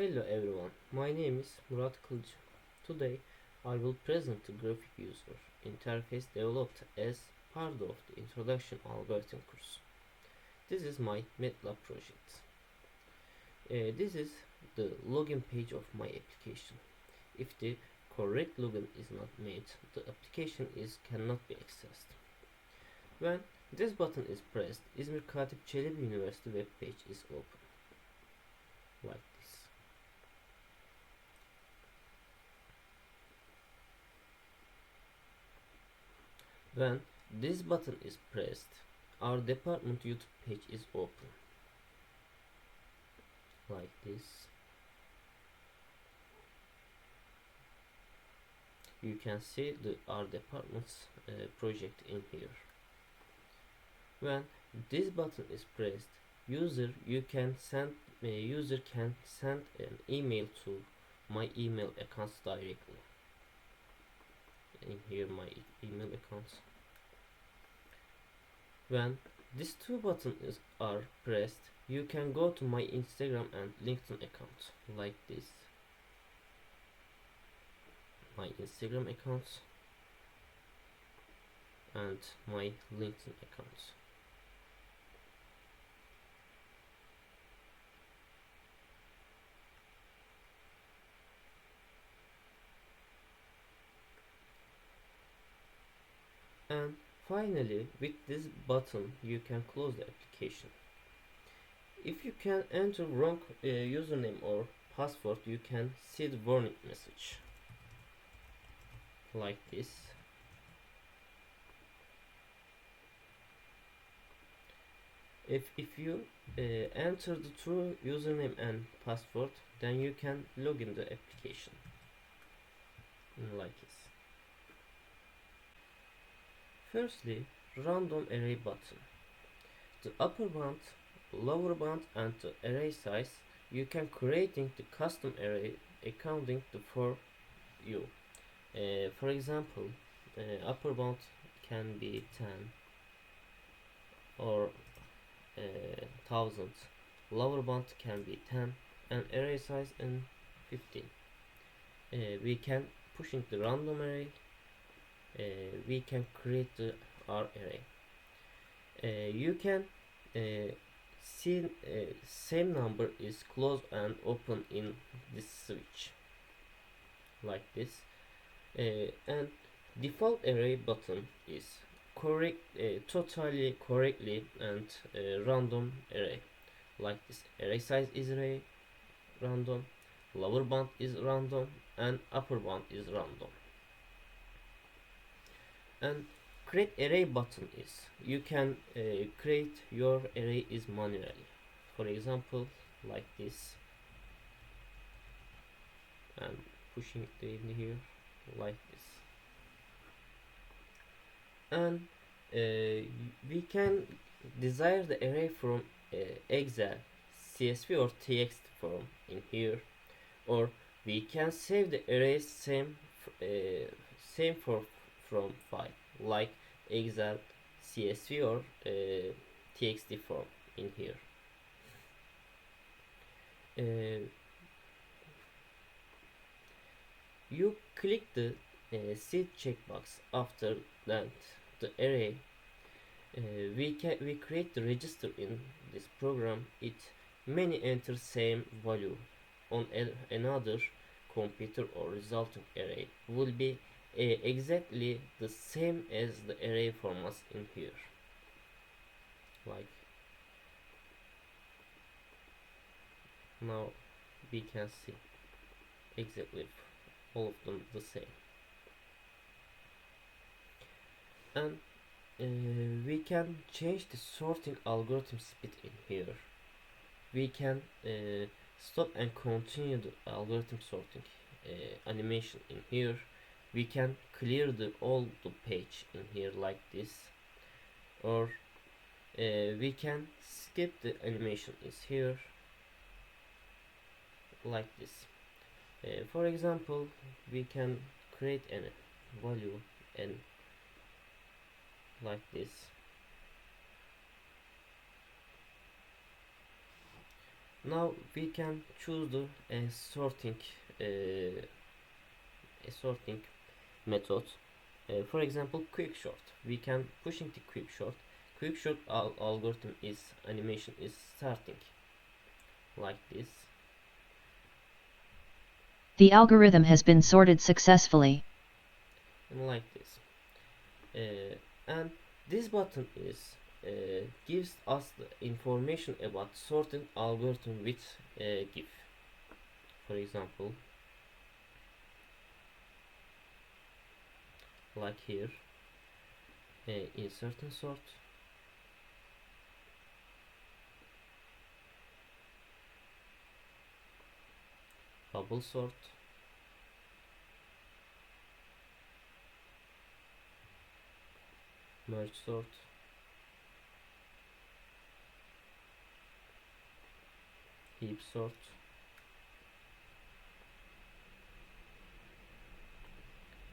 Hello everyone, my name is Murat Kılıç. Today I will present the graphic user interface developed as part of the introduction algorithm course. This is my MATLAB project. This is the login page of my application. If the correct login is not made, the application cannot be accessed. When this button is pressed, İzmir Katip Çelebi University web page is open, like this. When this button is pressed, our department YouTube page is open, like this. You can see our department's project in here. When this button is pressed, user can send an email to my email accounts directly. In here, my email accounts. When these two buttons are pressed, you can go to my Instagram and LinkedIn account, like this. My Instagram accounts and my LinkedIn accounts. And finally, with this button, you can close the application. If you can enter wrong username or password, you can see the warning message, like this. If you enter the true username and password, then you can log in the application, like this. Firstly, random array button. The upper bound, lower bound and the array size you can creating the custom array accounting for you. For example, upper bound can be 10 or 1000, lower bound can be 10 and array size in 15. We can push into the random array. We can create our array. You can see same number is close and open in this switch, like this. And default array button is totally correctly and random array, like this. Array size is random, lower bound is random and upper bound is random. And create array button is you can create your array is manually, for example, like this, and pushing it in here, like this. And we can desire the array from Excel, CSV or TXT form in here, or we can save the array same from file like Excel, CSV or TXT form in here. You click the seed checkbox. After that, the array we create the register in this program. It many enter same value on another computer or resulting array will be exactly the same as the array formats in here, like now we can see exactly all of them the same. And we can change the sorting algorithm speed in here. We can stop and continue the algorithm sorting animation in here. We can clear all the page in here, like this, or we can skip the animation is here, like this. For example, we can create a value and like this. Now we can choose the uh, a sorting method. For example, quick short. We can pushing the quick short. Quick short algorithm is animation is starting like this. The algorithm has been sorted successfully. And like this. And this button is gives us the information about sorting algorithm with GIF. For example, like here, insert and sort, bubble sort, merge sort, heap sort,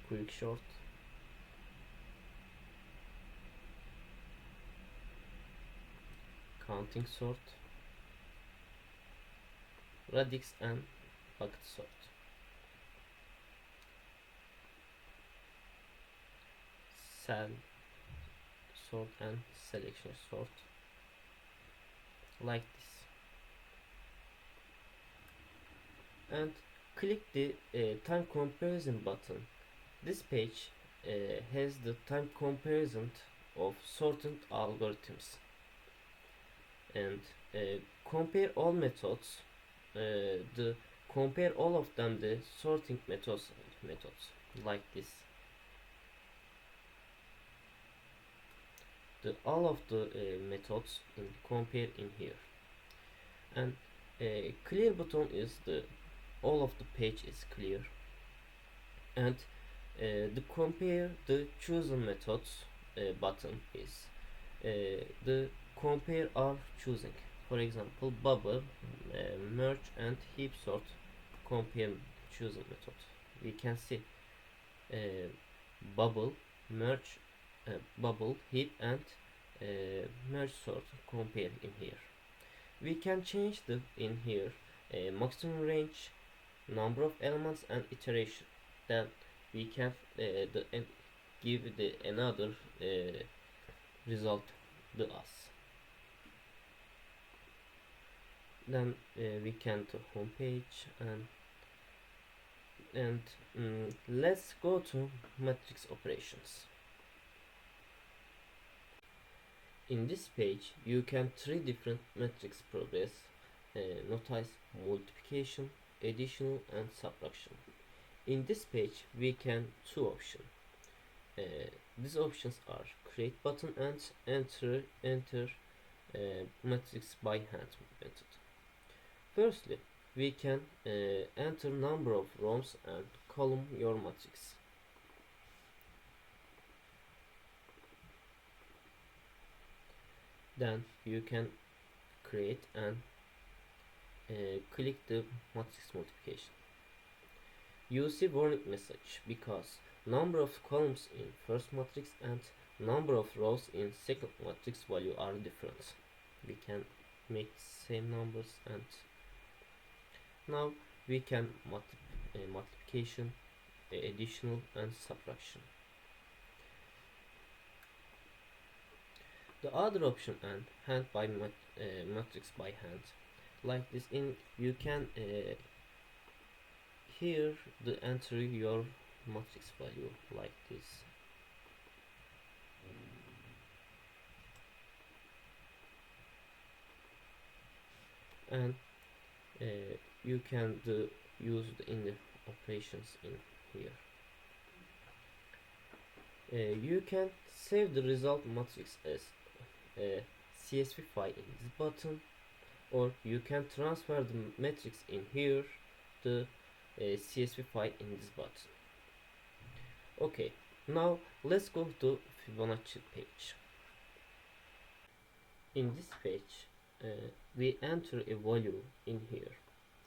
quick short, counting sort, radix and bucket sort. Cell sort and selection sort, like this. And click the time comparison button. This page has the time comparison of sorted algorithms, and compare all methods, the compare all of them the sorting methods like this. The all of the methods in compare in here, and clear button is the all of the page is clear, and the compare the chosen methods button is the compare are choosing. For example, bubble, merge and heap sort compare chosen method. We can see bubble, merge, bubble, heap and merge sort compare in here. We can change the in here maximum range, number of elements and iteration. Then we can give the another result the us. Then we can to home page, and let's go to matrix operations. In this page you can three different matrix progress, notice multiplication, addition and subtraction. In this page we can two options. These options are create button and enter matrix by hand method. Firstly, we can enter number of rows and column your matrix. Then you can create and click the matrix multiplication. You see warning message because number of columns in first matrix and number of rows in second matrix value are different. We can make same numbers, and now we can multiplication, additional and subtraction. The other option and hand by matrix by hand, like this. In you can here the enter your matrix value like this. And you can use in the operations in here. You can save the result matrix as CSV file in this button, or you can transfer the matrix in here the CSV file in this button. Okay, now let's go to Fibonacci page. In this page we enter a value in here,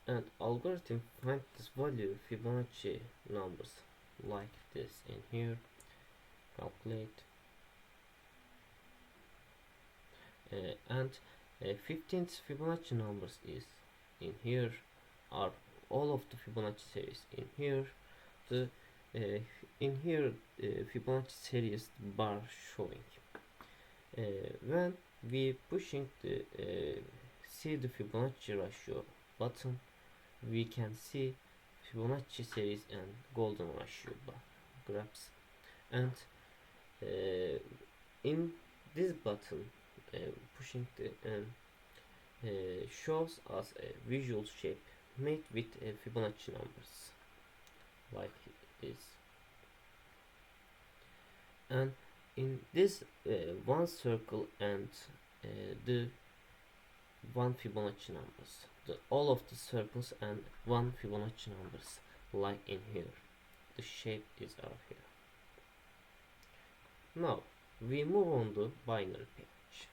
and algorithm find this value Fibonacci numbers like this in here. Calculate and 15th Fibonacci numbers is in here are all of the Fibonacci series in here. The in here Fibonacci series bar showing. When we pushing the see the Fibonacci ratio button, we can see Fibonacci series and golden ratio bar graphs, and in this button pushing the shows us a visual shape made with Fibonacci numbers like this, and in this one circle and the one Fibonacci numbers, all of the circles and one Fibonacci numbers like in here. The shape is out here. Now we move on to binary page.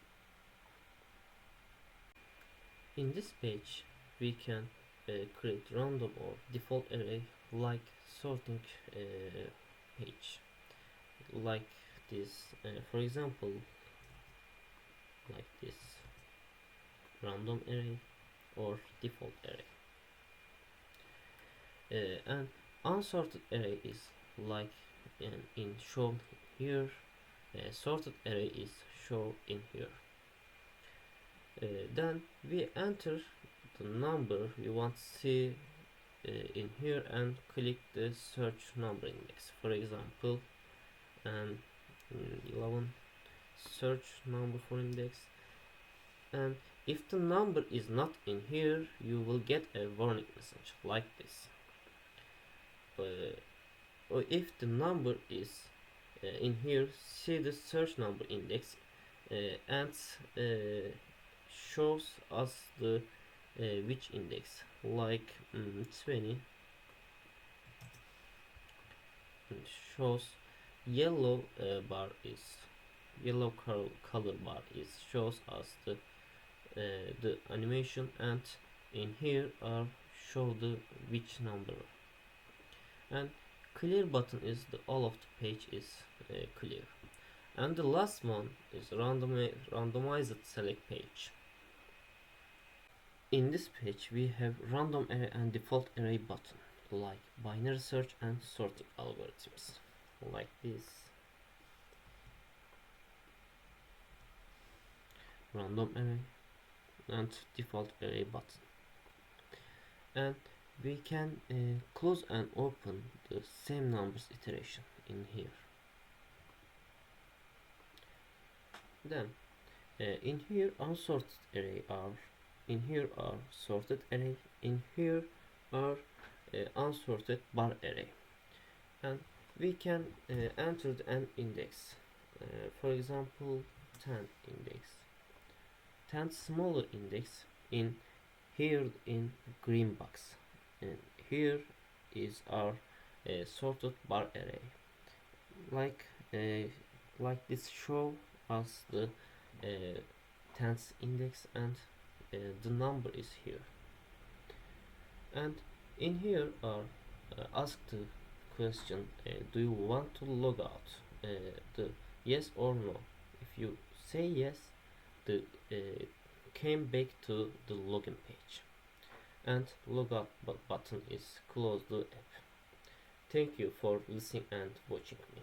In this page we can create random or default array like sorting page like this, for example like this random array or default array, and unsorted array is like in shown here. Sorted array is shown in here. Then we enter the number we want to see in here and click the search number index. For example, 11 search number for index, and if the number is not in here, you will get a warning message like this. Or if the number is in here, see the search number index and shows us the which index, like 20, and shows yellow bar is yellow color bar is shows us the animation, and in here are show the which number, and clear button is the all of the page is clear, and the last one is randomized select page. In this page we have random array and default array button like binary search and sorting algorithms like this. Random array and default array button, and we can close and open the same numbers iteration in here. Then in here unsorted array are in here are sorted array, in here are unsorted bar array, and we can enter an index, for example 10 index, 10 smaller index in here in green box, and here is our sorted bar array like this show us the 10th index, and the number is here, and in here are ask the question, do you want to log out, the yes or no. If you say yes, the came back to the login page, and logout button is close the app. Thank you for listening and watching me.